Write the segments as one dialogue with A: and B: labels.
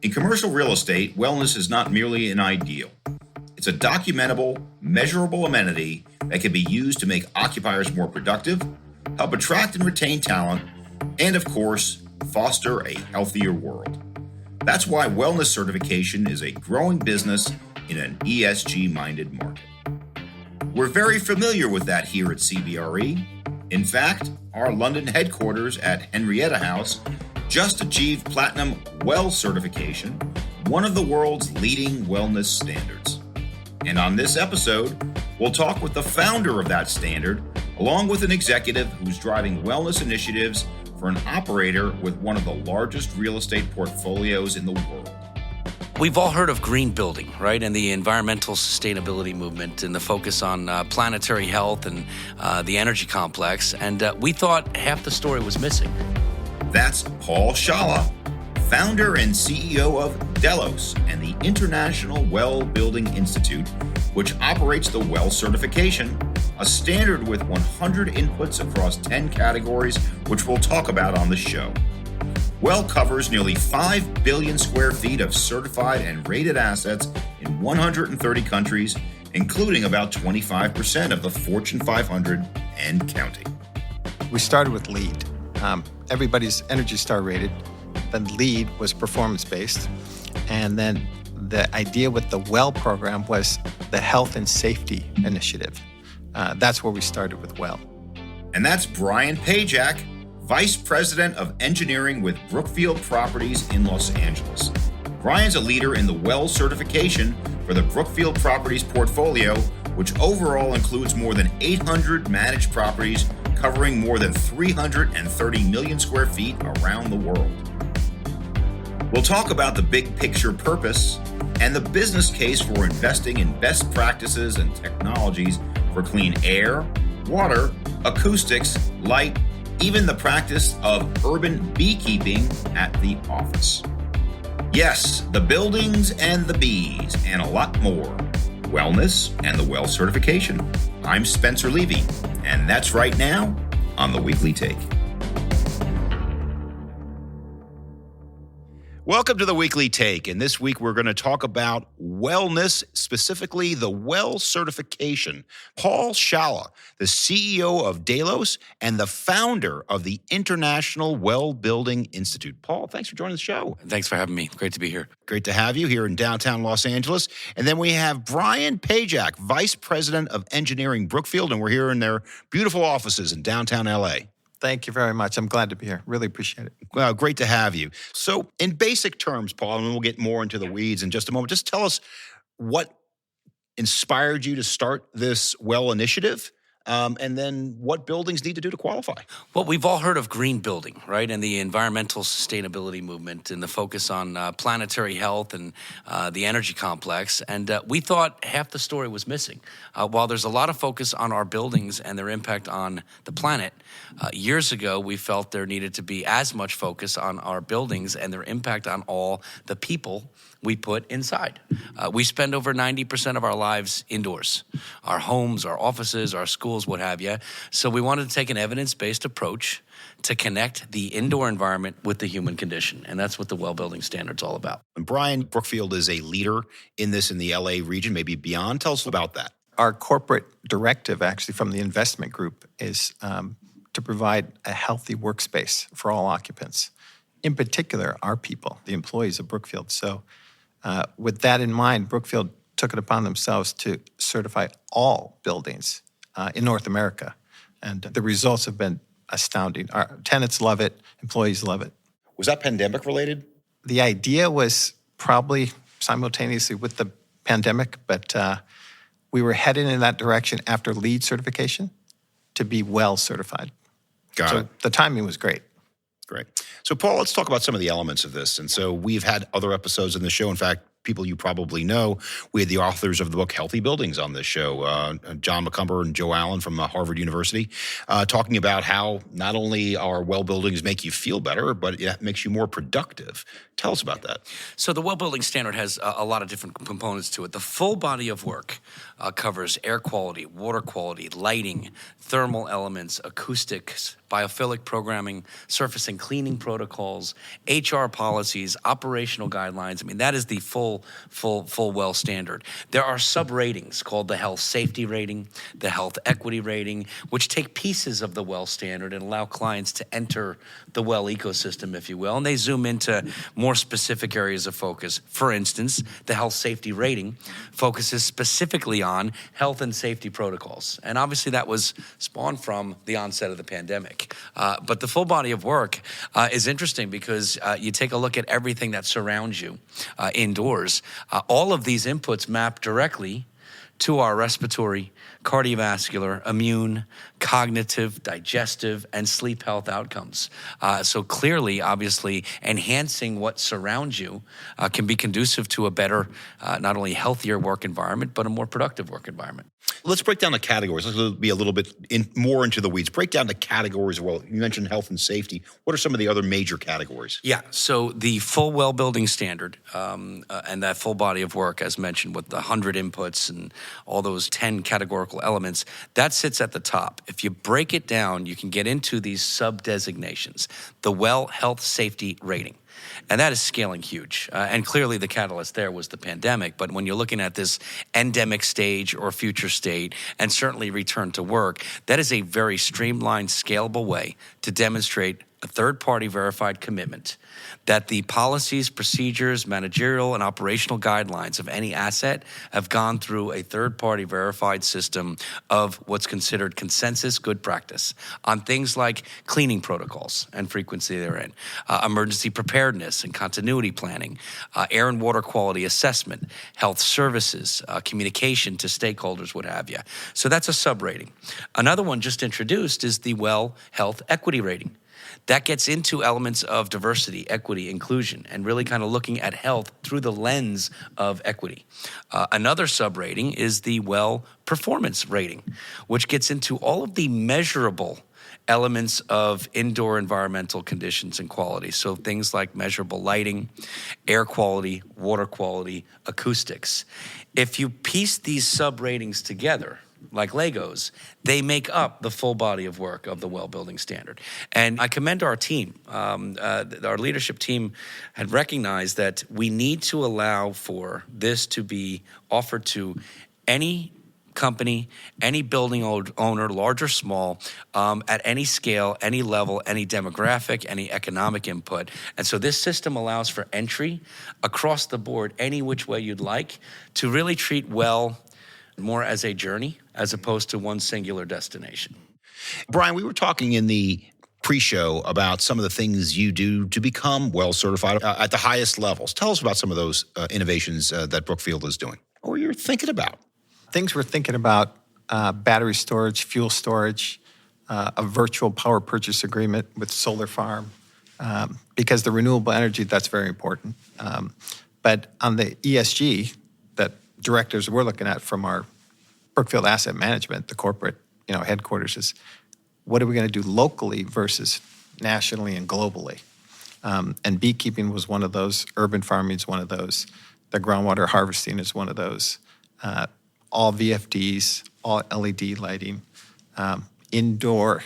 A: In commercial real estate, wellness is not merely an ideal. It's a documentable, measurable amenity that can be used to make occupiers more productive, help attract and retain talent, and of course, foster a healthier world. That's why wellness certification is a growing business in an ESG-minded market. We're very familiar with that here at CBRE. In fact, our London headquarters at Henrietta House just achieved Platinum WELL certification, one of the world's leading wellness standards. And on this episode, we'll talk with the founder of that standard, along with an executive who's driving wellness initiatives for an operator with one of the largest real estate portfolios in the world.
B: We've all heard of green building, right? And the environmental sustainability movement and the focus on planetary health and the energy complex. And we thought half the story was missing.
A: That's Paul Scialla, founder and CEO of Delos and the International Wellbeing Institute, which operates the WELL certification, a standard with 100 inputs across 10 categories, which we'll talk about on the show. WELL covers nearly 5 billion square feet of certified and rated assets in 130 countries, including about 25% of the Fortune 500 and counting.
C: We started with LEED. Everybody's Energy Star rated. Then LEED was performance-based. And then the idea with the WELL program was the health and safety initiative. That's where we started with WELL.
A: And that's Brian Pagac, Vice President of Engineering with Brookfield Properties in Los Angeles. Brian's a leader in the WELL certification for the Brookfield Properties portfolio, which overall includes more than 800 managed properties covering more than 330 million square feet around the world. We'll talk about the big picture purpose and the business case for investing in best practices and technologies for clean air, water, acoustics, light, even the practice of urban beekeeping at the office. Yes, the buildings and the bees and a lot more. Wellness and the WELL certification. I'm Spencer Levy, and that's right now on The Weekly Take. Welcome to The Weekly Take, and this week we're going to talk about wellness, specifically the WELL certification. Paul Scialla, the CEO of Delos and the founder of the International Wellbeing Institute. Paul, thanks for joining the show.
B: Thanks for having me. Great to be here.
A: Great to have you here in downtown Los Angeles. And then we have Brian Pagac, Vice President of Engineering Brookfield, and we're here in their beautiful offices in downtown LA.
C: Thank you very much. I'm glad to be here. Really appreciate it.
A: Well, great to have you. So in basic terms, Paul, and we'll get more into the weeds in just a moment, just tell us what inspired you to start this WELL initiative, and then what buildings need to do to qualify.
B: Well, we've all heard of green building, right? And the environmental sustainability movement and the focus on planetary health and the energy complex. And we thought half the story was missing. While there's a lot of focus on our buildings and their impact on the planet, years ago we felt there needed to be as much focus on our buildings and their impact on all the people we put inside. We spend over 90% of our lives indoors, our homes, our offices, our schools, what have you. So we wanted to take an evidence-based approach to connect the indoor environment with the human condition. And that's what the WELL Building Standard's all about.
A: And Brian, Brookfield is a leader in this in the LA region, maybe beyond. Tell us about that.
C: Our corporate directive, actually, from the investment group is to provide a healthy workspace for all occupants, in particular, our people, the employees of Brookfield. So with that in mind, Brookfield took it upon themselves to certify all buildings in North America. And the results have been astounding. Our tenants love it. Employees love it.
A: Was that pandemic related?
C: The idea was probably simultaneously with the pandemic, but we were headed in that direction after LEED certification to be WELL certified.
A: Got it.
C: The timing was great.
A: Great. So, Paul, let's talk about some of the elements of this. And so we've had other episodes in the show. In fact, people you probably know, we had the authors of the book Healthy Buildings on this show, John McCumber and Joe Allen from Harvard University, talking about how not only our WELL buildings make you feel better, but it makes you more productive. Tell us about that.
B: So the WELL Building Standard has a lot of different components to it. The full body of work covers air quality, water quality, lighting, thermal elements, acoustics, biophilic programming, surface and cleaning protocols, HR policies, operational guidelines. I mean, that is the full well standard. There are sub-ratings called the health safety rating, the health equity rating, which take pieces of the well standard and allow clients to enter the well ecosystem, if you will, and they zoom into more specific areas of focus. For instance, the health safety rating focuses specifically on health and safety protocols. And obviously that was spawned from the onset of the pandemic. But the full body of work is interesting because you take a look at everything that surrounds you indoors. All of these inputs map directly to our respiratory, cardiovascular, immune, cognitive, digestive, and sleep health outcomes. So clearly, obviously, enhancing what surrounds you can be conducive to a better, not only healthier work environment, but a more productive work environment.
A: Let's break down the categories. Let's be a little bit more into the weeds. Break down the categories. Well, you mentioned health and safety. What are some of the other major categories?
B: Yeah, so the full well building standard and that full body of work, as mentioned, with the 100 inputs and all those 10 categorical elements, that sits at the top. If you break it down, you can get into these sub-designations. The well health safety rating. And that is scaling huge. And clearly the catalyst there was the pandemic. But when you're looking at this endemic stage or future state, and certainly return to work, that is a very streamlined, scalable way to demonstrate a third-party verified commitment that the policies, procedures, managerial, and operational guidelines of any asset have gone through a third-party verified system of what's considered consensus good practice on things like cleaning protocols and frequency therein, emergency preparedness and continuity planning, air and water quality assessment, health services, communication to stakeholders, what have you. So that's a sub-rating. Another one just introduced is the Well Health Equity Rating. That gets into elements of diversity, equity, inclusion, and really kind of looking at health through the lens of equity. Another sub-rating is the Well Performance Rating, which gets into all of the measurable elements of indoor environmental conditions and quality. So things like measurable lighting, air quality, water quality, acoustics. If you piece these sub-ratings together, like Legos, they make up the full body of work of the well building standard. And I commend our team. Our leadership team had recognized that we need to allow for this to be offered to any company, any building owner, large or small, at any scale, any level, any demographic, any economic input. And so this system allows for entry across the board, any which way you'd like, to really treat well more as a journey as opposed to one singular destination.
A: Brian, we were talking in the pre-show about some of the things you do to become well certified at the highest levels. Tell us about some of those innovations that Brookfield is doing, or you're thinking about.
C: Things we're thinking about, battery storage, fuel storage, a virtual power purchase agreement with solar farm, because the renewable energy, that's very important. But on the ESG that directors we're looking at from our Brookfield Asset Management, the corporate headquarters, is what are we going to do locally versus nationally and globally? And beekeeping was one of those. Urban farming is one of those. The groundwater harvesting is one of those. All VFDs, all LED lighting, indoor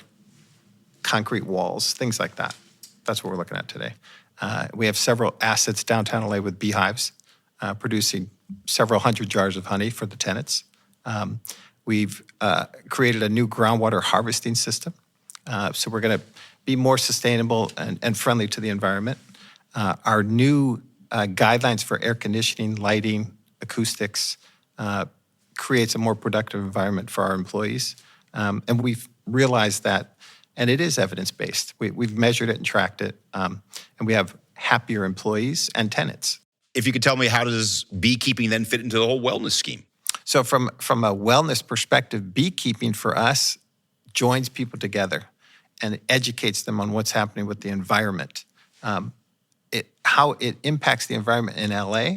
C: concrete walls, things like that. That's what we're looking at today. We have several assets downtown LA with beehives, producing several hundred jars of honey for the tenants. We've created a new groundwater harvesting system. So we're going to be more sustainable and friendly to the environment. Our new guidelines for air conditioning, lighting, acoustics creates a more productive environment for our employees. And we've realized that, and it is evidence-based. We've measured it and tracked it, and we have happier employees and tenants.
A: If you could tell me, how does beekeeping then fit into the whole wellness scheme?
C: So from a wellness perspective, beekeeping for us joins people together and educates them on what's happening with the environment. How it impacts the environment in LA,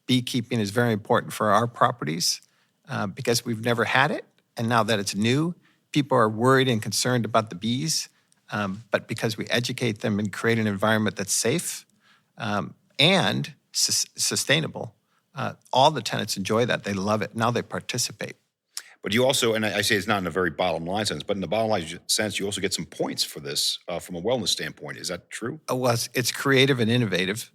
C: beekeeping is very important for our properties because we've never had it. And now that it's new, people are worried and concerned about the bees. But because we educate them and create an environment that's safe and sustainable, all the tenants enjoy that. They love it. Now they participate.
A: But you also, and I say it's not in a very bottom line sense, but in the bottom line sense, you also get some points for this from a wellness standpoint. Is that true?
C: Well, it's creative and innovative.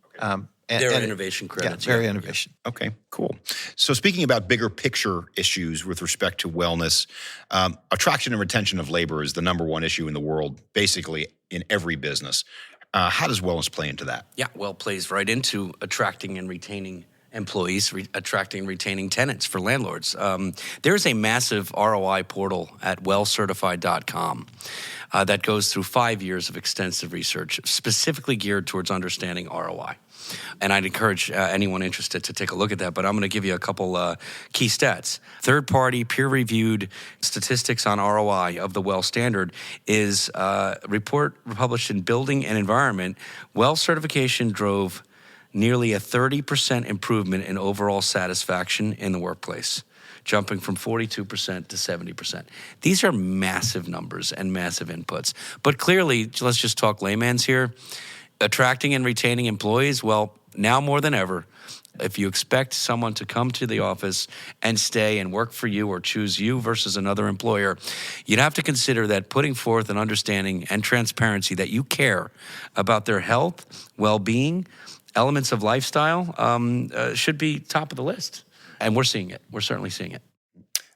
B: There are innovation credits.
C: Yeah, very innovation.
A: Okay, cool. So speaking about bigger picture issues with respect to wellness, attraction and retention of labor is the number one issue in the world, basically in every business. How does wellness play into that?
B: Yeah, well, it plays right into attracting and retaining employees, attracting and retaining tenants for landlords. There's a massive ROI portal at wellcertified.com that goes through 5 years of extensive research, specifically geared towards understanding ROI. And I'd encourage anyone interested to take a look at that, but I'm going to give you a couple key stats. Third-party, peer-reviewed statistics on ROI of the WELL standard is a report published in Building and Environment. WELL certification drove nearly a 30% improvement in overall satisfaction in the workplace, jumping from 42% to 70%. These are massive numbers and massive inputs. But clearly, let's just talk layman's here. Attracting and retaining employees, well, now more than ever, if you expect someone to come to the office and stay and work for you or choose you versus another employer, you'd have to consider that putting forth an understanding and transparency that you care about their health, well-being, elements of lifestyle should be top of the list. And we're seeing it. We're certainly seeing it.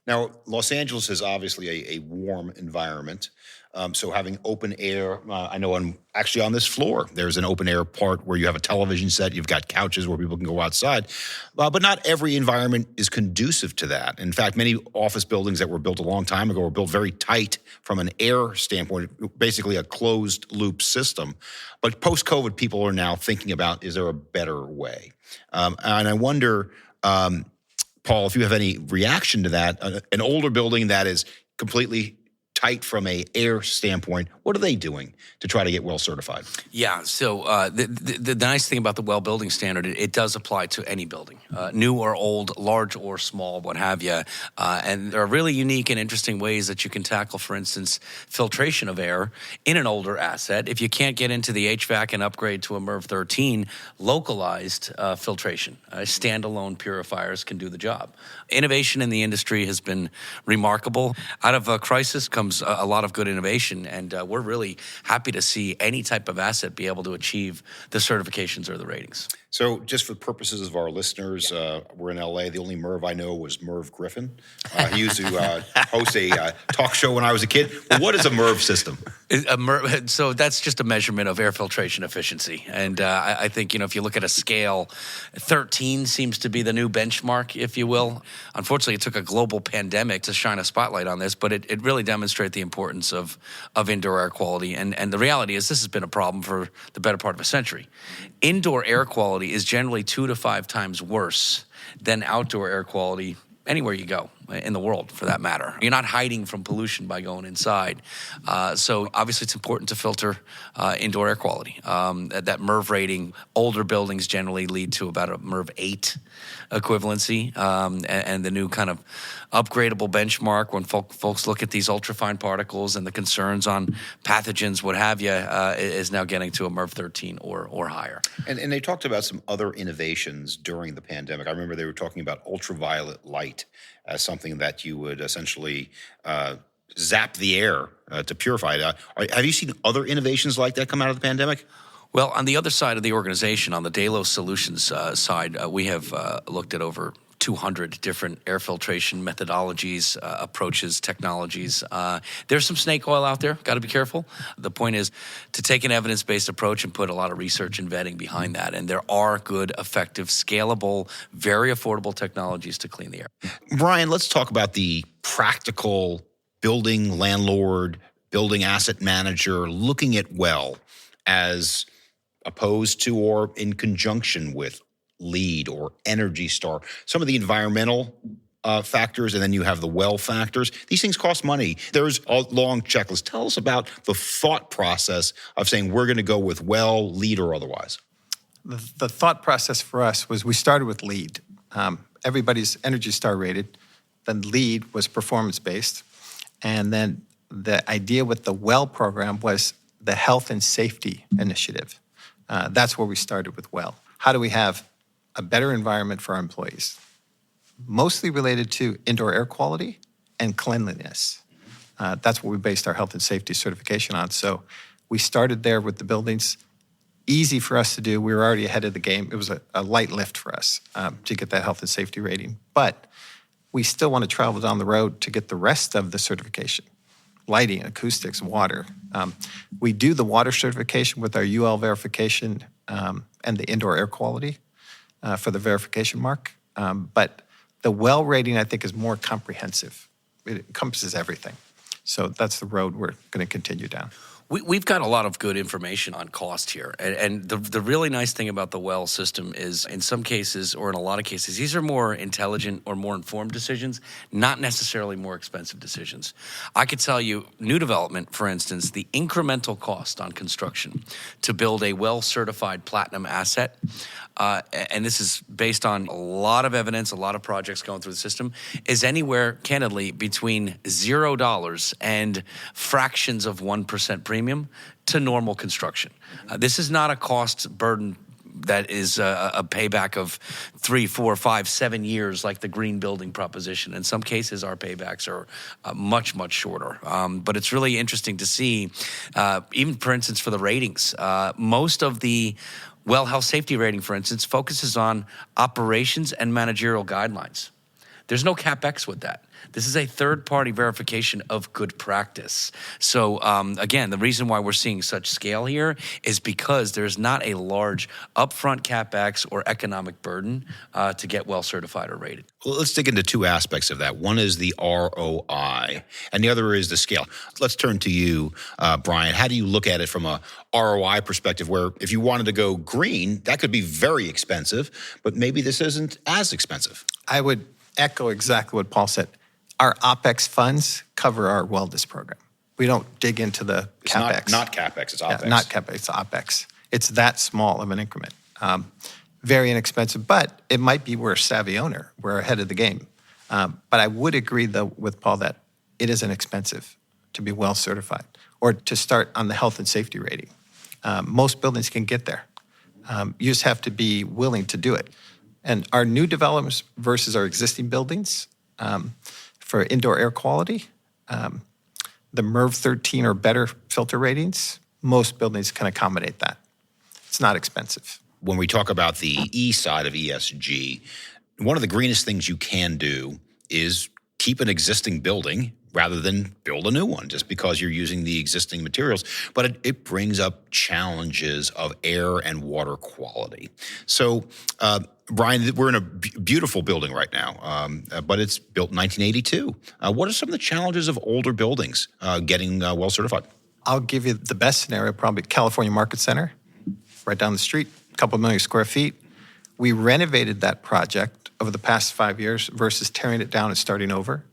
A: Now, Los Angeles is obviously a warm environment. So having open air, I know I'm actually on this floor, there's an open air part where you have a television set, you've got couches where people can go outside. But not every environment is conducive to that. In fact, many office buildings that were built a long time ago were built very tight from an air standpoint, basically a closed loop system. But post-COVID, people are now thinking about, is there a better way? And I wonder, Paul, if you have any reaction to that, an older building that is completely tight from a air standpoint, what are they doing to try to get well certified?
B: Yeah, so the nice thing about the well building standard, it does apply to any building, new or old, large or small, what have you. And there are really unique and interesting ways that you can tackle, for instance, filtration of air in an older asset. If you can't get into the HVAC and upgrade to a MERV 13, localized filtration, standalone purifiers can do the job. Innovation in the industry has been remarkable. Out of a crisis comes a lot of good innovation, and we're really happy to see any type of asset be able to achieve the certifications or the ratings.
A: So just for purposes of our listeners, we're in LA. The only Merv I know was Merv Griffin. He used to host a talk show when I was a kid. Well, what is a Merv system?
B: So that's just a measurement of air filtration efficiency. And I think, if you look at a scale, 13 seems to be the new benchmark, if you will. Unfortunately, it took a global pandemic to shine a spotlight on this, but it really demonstrates the importance of indoor air quality. And the reality is this has been a problem for the better part of a century. Indoor air quality is generally 2 to 5 times worse than outdoor air quality anywhere you go in the world, for that matter. You're not hiding from pollution by going inside. So obviously it's important to filter indoor air quality. That MERV rating, older buildings generally lead to about a MERV 8 equivalency. And the new kind of upgradable benchmark when folks look at these ultrafine particles and the concerns on pathogens, what have you, is now getting to a MERV 13 or higher.
A: And they talked about some other innovations during the pandemic. I remember they were talking about ultraviolet light as something that you would essentially zap the air to purify it. Have you seen other innovations like that come out of the pandemic?
B: Well, on the other side of the organization, on the Delos Solutions side, we have looked at over 200 different air filtration methodologies, approaches, technologies. There's some snake oil out there. Got to be careful. The point is to take an evidence-based approach and put a lot of research and vetting behind that. And there are good, effective, scalable, very affordable technologies to clean the air.
A: Brian, let's talk about the practical building landlord, building asset manager, looking at well as opposed to or in conjunction with LEED or Energy Star, some of the environmental factors, and then you have the well factors. These things cost money. There's a long checklist. Tell us about the thought process of saying we're going to go with well, LEED, or otherwise.
C: The thought process for us was we started with LEED. Everybody's Energy Star rated. Then LEED was performance-based. And then the idea with the well program was the health and safety initiative. That's where we started with well. How do we have a better environment for our employees? Mostly related to indoor air quality and cleanliness. That's what we based our health and safety certification on. So we started there with the buildings. Easy for us to do. We were already ahead of the game. It was a light lift for us to get that health and safety rating. But we still want to travel down the road to get the rest of the certification. Lighting, acoustics, water. We do the water certification with our UL verification and the indoor air quality for the verification mark. But the well rating, I think, is more comprehensive. It encompasses everything. So that's the road we're going to continue down.
B: We've got a lot of good information on cost here. And the really nice thing about the well system is in some cases, or in a lot of cases, these are more intelligent or more informed decisions, not necessarily more expensive decisions. I could tell you, new development, for instance, the incremental cost on construction to build a well-certified platinum asset, and this is based on a lot of evidence, a lot of projects going through the system, is anywhere, candidly, between $0 and fractions of 1% premium to normal construction. This is not a cost burden that is a payback of 3, 4, 5, 7 years like the green building proposition. In some cases, our paybacks are much, much shorter. But it's really interesting to see, even for instance, for the ratings, most of the well health safety rating, for instance, focuses on operations and managerial guidelines. There's no CapEx with that. This is a third-party verification of good practice. So, again, the reason why we're seeing such scale here is because there's not a large upfront CapEx or economic burden to get well certified or rated.
A: Well, let's dig into two aspects of that. One is the ROI, and the other is the scale. Let's turn to you, Brian. How do you look at it from a ROI perspective, where if you wanted to go green, that could be very expensive, but maybe this isn't as expensive?
C: I would echo exactly what Paul said. Our OPEX funds cover our wellness program. We don't dig into the CapEx.
A: It's not CapEx, it's OPEX.
C: Yeah, not CapEx, it's OPEX. It's that small of an increment. Very inexpensive, but it might be we're a savvy owner. We're ahead of the game. But I would agree, though, with Paul that it isn't expensive to be well certified or to start on the health and safety rating. Most buildings can get there. You just have to be willing to do it. And our new developments versus our existing buildings, for indoor air quality, the MERV 13 or better filter ratings, most buildings can accommodate that. It's not expensive.
A: When we talk about the E side of ESG, one of the greenest things you can do is keep an existing building rather than build a new one just because you're using the existing materials. But it brings up challenges of air and water quality. So, Brian, we're in a beautiful building right now, but it's built in 1982. What are some of the challenges of older buildings getting well certified?
C: I'll give you the best scenario, probably California Market Center, right down the street, a couple million square feet. We renovated that project over the past 5 years versus tearing it down and starting over.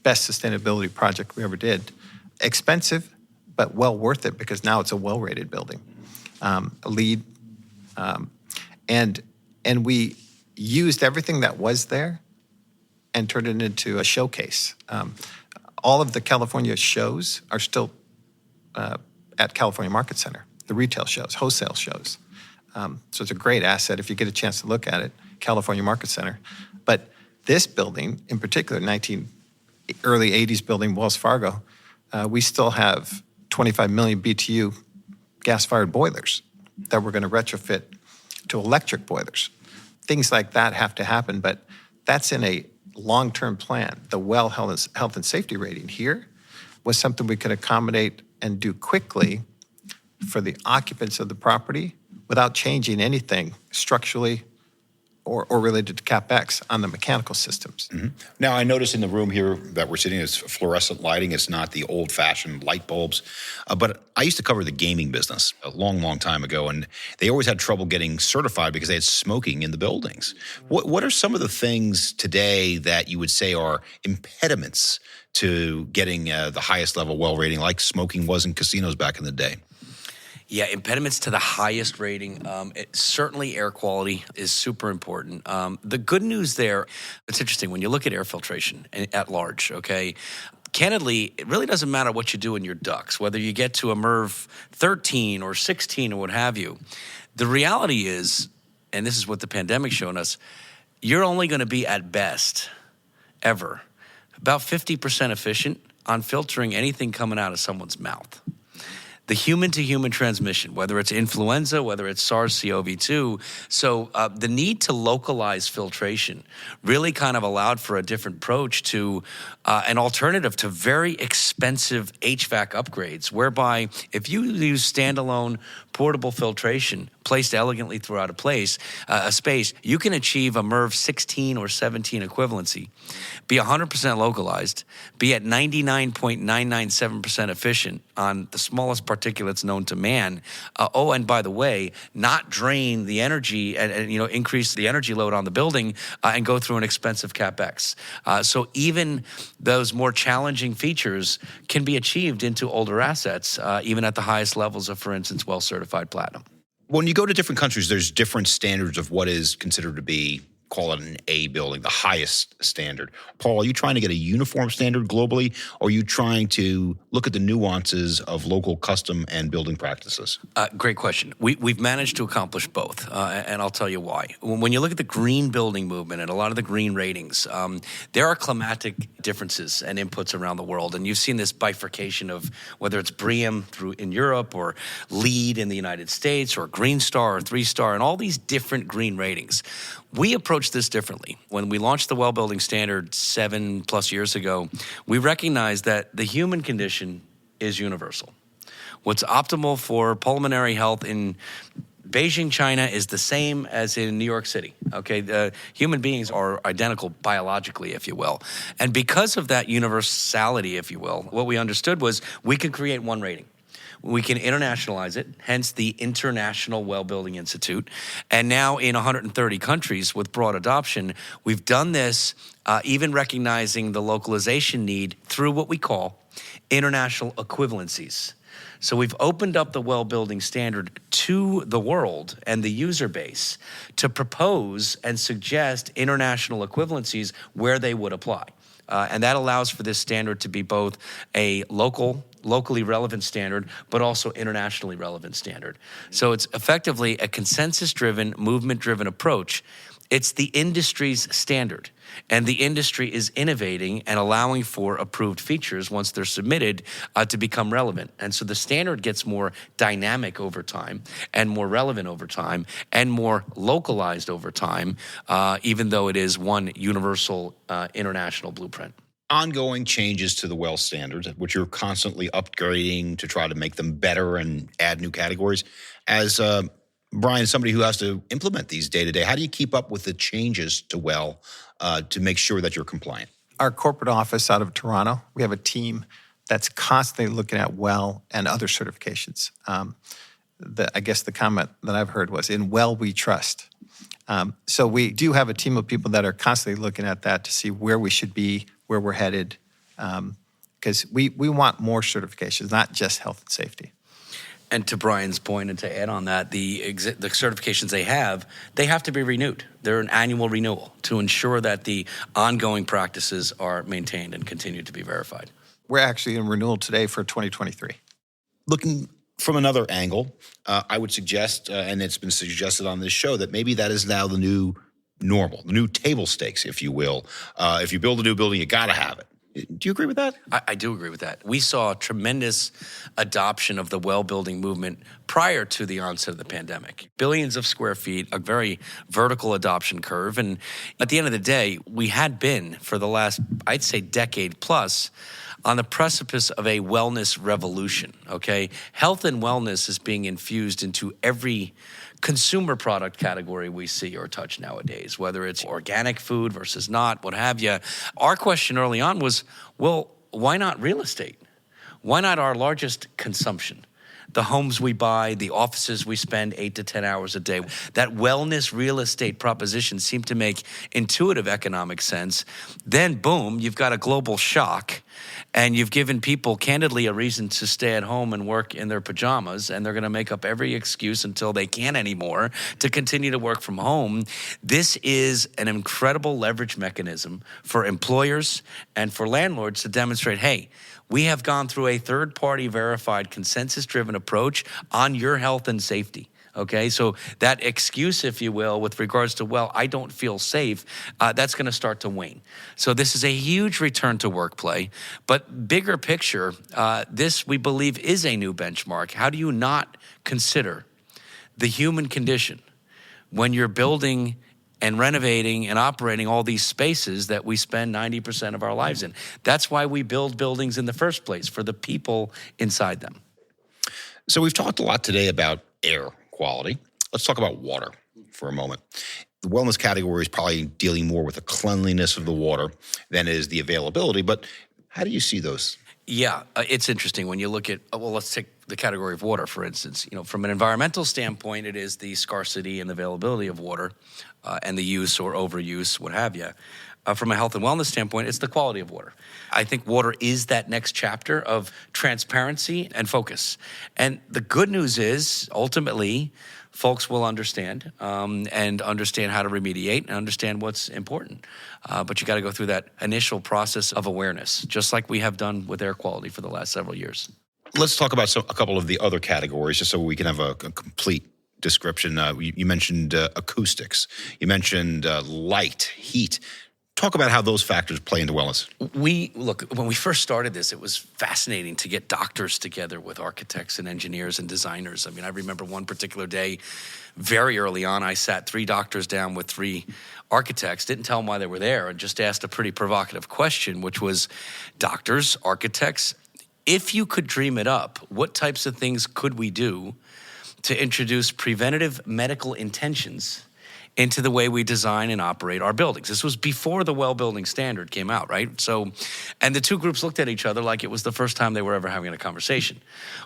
C: Best sustainability project we ever did. Expensive, but well worth it because now it's a well-rated building. A LEED, and we used everything that was there and turned it into a showcase. All of the California shows are still at California Market Center, the retail shows, wholesale shows. So it's a great asset if you get a chance to look at it, California Market Center. But this building, in particular, early 80s building, Wells Fargo, we still have 25 million BTU gas-fired boilers that we're going to retrofit to electric boilers. Things like that have to happen, but that's in a long-term plan. The well health and safety rating here was something we could accommodate and do quickly for the occupants of the property without changing anything structurally or related to CapEx on the mechanical systems.
A: Mm-hmm. Now, I notice in the room here that we're sitting is fluorescent lighting. It's not the old-fashioned light bulbs. But I used to cover the gaming business a long, long time ago, and they always had trouble getting certified because they had smoking in the buildings. What are some of the things today that you would say are impediments to getting the highest level well rating, like smoking was in casinos back in the day?
B: Yeah, impediments to the highest rating. Certainly air quality is super important. The good news there, it's interesting, when you look at air filtration at large, okay, candidly, it really doesn't matter what you do in your ducts, whether you get to a MERV 13 or 16 or what have you. The reality is, and this is what the pandemic's shown us, you're only going to be at best, ever, about 50% efficient on filtering anything coming out of someone's mouth. The human-to-human transmission, whether it's influenza, whether it's SARS-CoV-2. So the need to localize filtration really kind of allowed for a different approach to an alternative to very expensive HVAC upgrades, whereby if you use standalone portable filtration placed elegantly throughout a space, you can achieve a MERV 16 or 17 equivalency, be 100% localized, be at 99.997% efficient on the smallest particulates known to man. And by the way, not drain the energy and increase the energy load on the building and go through an expensive CapEx. So even those more challenging features can be achieved into older assets, even at the highest levels of, for instance, well-certified platinum.
A: When you go to different countries, there's different standards of what is considered to be, call it an A building, the highest standard. Paul, are you trying to get a uniform standard globally, or are you trying to look at the nuances of local custom and building practices?
B: Great question. We've managed to accomplish both, and I'll tell you why. When you look at the green building movement and a lot of the green ratings, there are climatic differences and inputs around the world, and you've seen this bifurcation of whether it's BREEAM in Europe or LEED in the United States or Green Star or 3-star and all these different green ratings. We approach this differently. When we launched the Well Building Standard 7+ years ago, we recognized that the human condition is universal. What's optimal for pulmonary health in Beijing, China is the same as in New York City, okay? Human beings are identical biologically, if you will. And because of that universality, if you will, what we understood was we could create one rating. We can internationalize it, hence the International Well Building Institute. And now in 130 countries with broad adoption, we've done this even recognizing the localization need through what we call international equivalencies. So we've opened up the Well Building Standard to the world and the user base to propose and suggest international equivalencies where they would apply. And that allows for this standard to be both a locally relevant standard, but also internationally relevant standard. So it's effectively a consensus-driven, movement-driven approach. It's the industry's standard, and the industry is innovating and allowing for approved features once they're submitted to become relevant. And so the standard gets more dynamic over time and more relevant over time and more localized over time, even though it is one universal international blueprint.
A: Ongoing changes to the well standards, which you're constantly upgrading to try to make them better and add new categories. As Brian, somebody who has to implement these day to day, how do you keep up with the changes to well to make sure that you're compliant?
C: Our corporate office out of Toronto, we have a team that's constantly looking at well and other certifications. I guess the comment that I've heard was, in well we trust. So we do have a team of people that are constantly looking at that to see where we should be, where we're headed, because we want more certifications, not just health and safety.
B: And to Brian's point, and to add on that, the certifications they have to be renewed. They're an annual renewal to ensure that the ongoing practices are maintained and continue to be verified.
C: We're actually in renewal today for 2023.
A: Looking from another angle, I would suggest, and it's been suggested on this show, that maybe that is now the new normal, the new table stakes, if you will. If you build a new building, you got to have it. Do you agree with that?
B: I do agree with that. We saw tremendous adoption of the well building movement prior to the onset of the pandemic. Billions of square feet, a very vertical adoption curve. And at the end of the day, we had been, for the last, I'd say, decade plus, on the precipice of a wellness revolution, okay? Health and wellness is being infused into every consumer product category we see or touch nowadays, whether it's organic food versus not, what have you. Our question early on was, well, why not real estate? Why not our largest consumption? The homes we buy, the offices we spend 8 to 10 hours a day. That wellness real estate proposition seemed to make intuitive economic sense. Then, boom, you've got a global shock, and you've given people, candidly, a reason to stay at home and work in their pajamas, and they're going to make up every excuse until they can't anymore to continue to work from home. This is an incredible leverage mechanism for employers and for landlords to demonstrate, hey, we have gone through a third-party verified consensus-driven approach on your health and safety. Okay, so that excuse, if you will, with regards to, well, I don't feel safe, that's going to start to wane. So this is a huge return to work play. But bigger picture, this, we believe, is a new benchmark. How do you not consider the human condition when you're building and renovating and operating all these spaces that we spend 90% of our lives in? That's why we build buildings in the first place, for the people inside them.
A: So we've talked a lot today about air quality. Let's talk about water for a moment. The wellness category is probably dealing more with the cleanliness of the water than it is the availability, but how do you see those?
B: Yeah, it's interesting when you look at, well, let's take the category of water, for instance. From an environmental standpoint, it is the scarcity and availability of water and the use or overuse, what have you. From a health and wellness standpoint, it's the quality of water. I think water is that next chapter of transparency and focus. And the good news is, ultimately, folks will understand and understand how to remediate and understand what's important. But you got to go through that initial process of awareness, just like we have done with air quality for the last several years.
A: Let's talk about a couple of the other categories, just so we can have a complete description. You mentioned acoustics. You mentioned light, heat. Talk about how those factors play into wellness.
B: When we first started this, it was fascinating to get doctors together with architects and engineers and designers. I mean, I remember one particular day, very early on, I sat 3 doctors down with 3 architects, didn't tell them why they were there, and just asked a pretty provocative question, which was, doctors, architects, if you could dream it up, what types of things could we do to introduce preventative medical intentions into the way we design and operate our buildings? This was before the Wellbeing standard came out, right? So, and the 2 groups looked at each other like it was the first time they were ever having a conversation,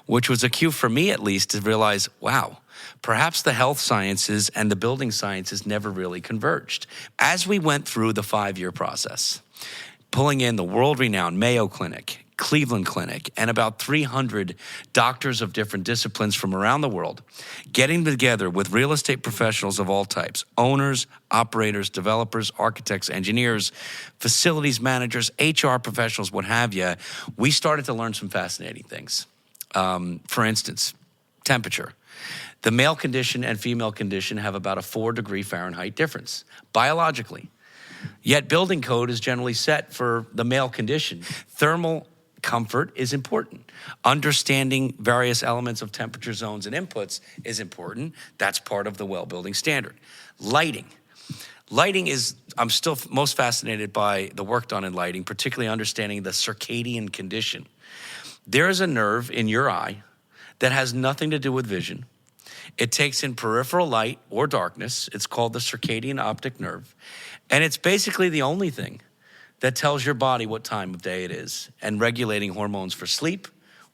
B: which was a cue for me, at least, to realize, wow, perhaps the health sciences and the building sciences never really converged. As we went through the 5-year process, pulling in the world-renowned Mayo Clinic, Cleveland Clinic, and about 300 doctors of different disciplines from around the world, getting together with real estate professionals of all types, owners, operators, developers, architects, engineers, facilities managers, HR professionals, what have you, we started to learn some fascinating things. For instance, temperature. The male condition and female condition have about a 4-degree Fahrenheit difference, biologically. Yet building code is generally set for the male condition. Thermal comfort is important. Understanding various elements of temperature zones and inputs is important. That's part of the Wellbeing standard. Lighting. Lighting is, I'm still most fascinated by the work done in lighting, particularly understanding the circadian condition. There is a nerve in your eye that has nothing to do with vision. It takes in peripheral light or darkness. It's called the circadian optic nerve. And it's basically the only thing that tells your body what time of day it is and regulating hormones for sleep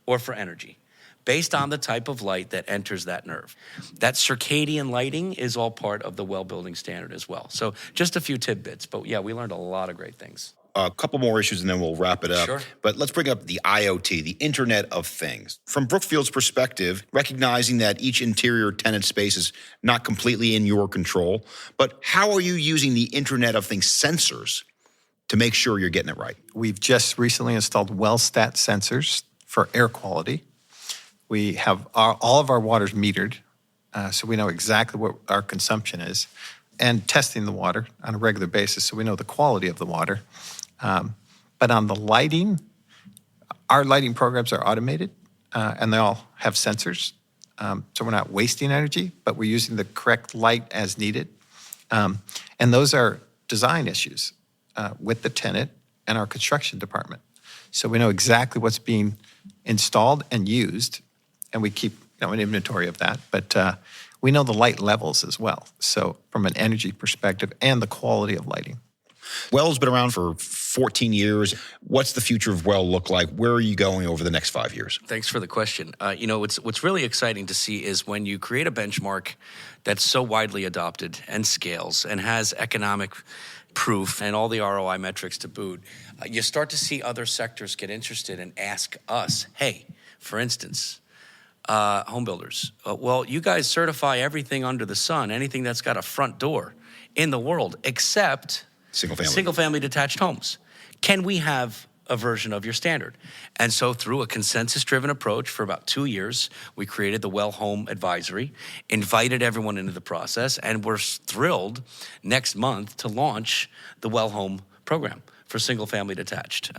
B: or for energy based on the type of light that enters that nerve. That circadian lighting is all part of the Wellbeing standard as well. So just a few tidbits, but yeah, we learned a lot of great things.
A: A couple more issues and then we'll wrap it up.
B: Sure.
A: But let's bring up the IoT, the Internet of Things. From Brookfield's perspective, recognizing that each interior tenant space is not completely in your control, but how are you using the Internet of Things sensors to make sure you're getting it right?
C: We've just recently installed WellStat sensors for air quality. We have all of our waters metered, so we know exactly what our consumption is, and testing the water on a regular basis so we know the quality of the water. But on the lighting, our lighting programs are automated, and they all have sensors. So we're not wasting energy, but we're using the correct light as needed. And those are design issues with the tenant and our construction department. So we know exactly what's being installed and used, and we keep an inventory of that. But we know the light levels as well. So from an energy perspective and the quality of lighting.
A: Well's been around for 14 years. What's the future of Well look like? Where are you going over the next 5 years?
B: Thanks for the question. What's really exciting to see is when you create a benchmark that's so widely adopted and scales and has economic proof and all the ROI metrics to boot, you start to see other sectors get interested and ask us, hey, for instance, home builders, well, you guys certify everything under the sun, anything that's got a front door in the world, except single family detached homes. Can we have a version of your standard. And so through a consensus-driven approach for about 2 years, we created the Well Home Advisory, invited everyone into the process, and we're thrilled next month to launch the Well Home program for single-family detached.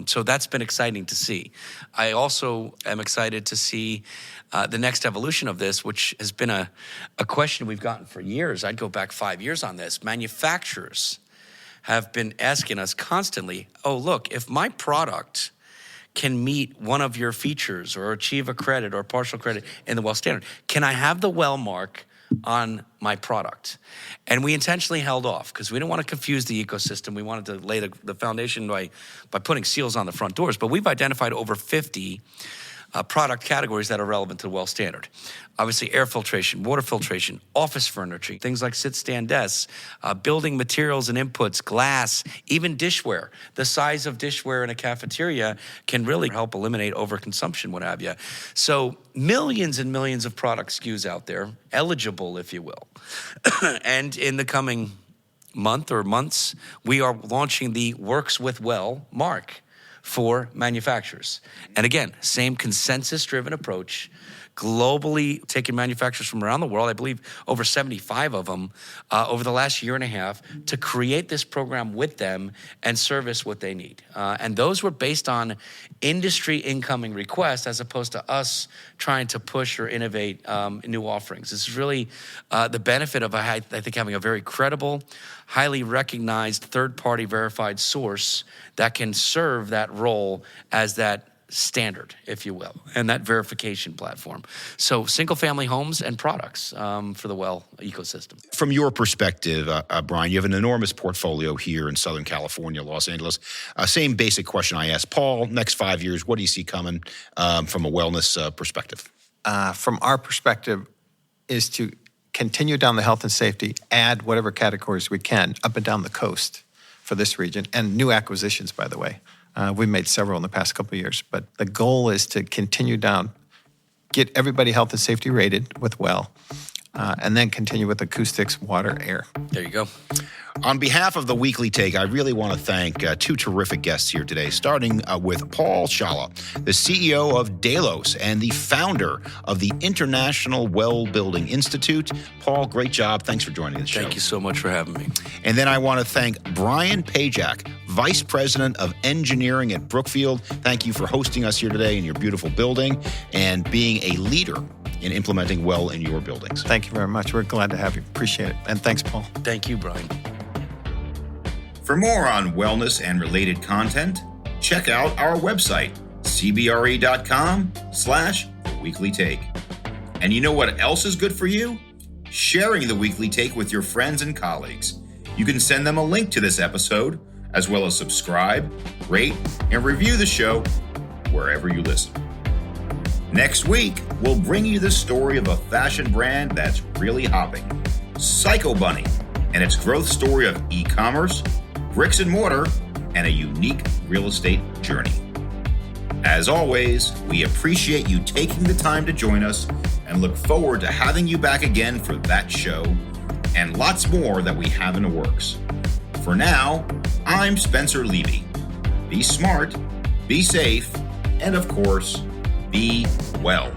B: So that's been exciting to see. I also am excited to see the next evolution of this, which has been a question we've gotten for years. I'd go back 5 years on this. Manufacturers have been asking us constantly, oh, look, if my product can meet one of your features or achieve a credit or partial credit in the WELL standard, can I have the WELL mark on my product? And we intentionally held off because we didn't want to confuse the ecosystem. We wanted to lay the foundation by putting seals on the front doors. But we've identified over 50 product categories that are relevant to the WELL standard. Obviously, air filtration, water filtration, office furniture, things like sit-stand desks, building materials and inputs, glass, even dishware. The size of dishware in a cafeteria can really help eliminate overconsumption, what have you. So millions and millions of product SKUs out there, eligible, if you will. And in the coming month or months, we are launching the Works with Well mark for manufacturers. And again, same consensus-driven approach, globally taking manufacturers from around the world, I believe over 75 of them, over the last year and a half, to create this program with them and service what they need. And those were based on industry incoming requests as opposed to us trying to push or innovate new offerings. This is really the benefit of, I think, having a very credible, highly recognized, third-party verified source that can serve that role as that standard, if you will, and that verification platform. So single-family homes and products for the WELL ecosystem.
A: From your perspective, Brian, you have an enormous portfolio here in Southern California, Los Angeles. Same basic question I asked Paul. Next 5 years, what do you see coming from a wellness perspective?
C: From our perspective is to continue down the health and safety, add whatever categories we can up and down the coast for this region, and new acquisitions, by the way. We've made several in the past couple of years, but the goal is to continue down, get everybody health and safety rated with WELL, and then continue with acoustics, water, air.
B: There you go.
A: On behalf of the Weekly Take, I really want to thank two terrific guests here today, starting with Paul Scialla, the CEO of Delos and the founder of the International Well Building Institute. Paul, great job. Thanks for joining the show.
B: Thank you so much for having me.
A: And then I want to thank Brian Pagac, Vice President of Engineering at Brookfield. Thank you for hosting us here today in your beautiful building and being a leader in implementing WELL in your buildings.
C: Thank you very much. We're glad to have you. Appreciate it. And thanks, Paul.
B: Thank you, Brian.
A: For more on wellness and related content, check out our website, cbre.com/weeklytake. And you know what else is good for you? Sharing the Weekly Take with your friends and colleagues. You can send them a link to this episode, as well as subscribe, rate, and review the show wherever you listen. Next week, we'll bring you the story of a fashion brand that's really hopping, Psycho Bunny, and its growth story of e-commerce, bricks and mortar, and a unique real estate journey. As always, we appreciate you taking the time to join us and look forward to having you back again for that show and lots more that we have in the works. For now, I'm Spencer Levy. Be smart, be safe, and of course, be well.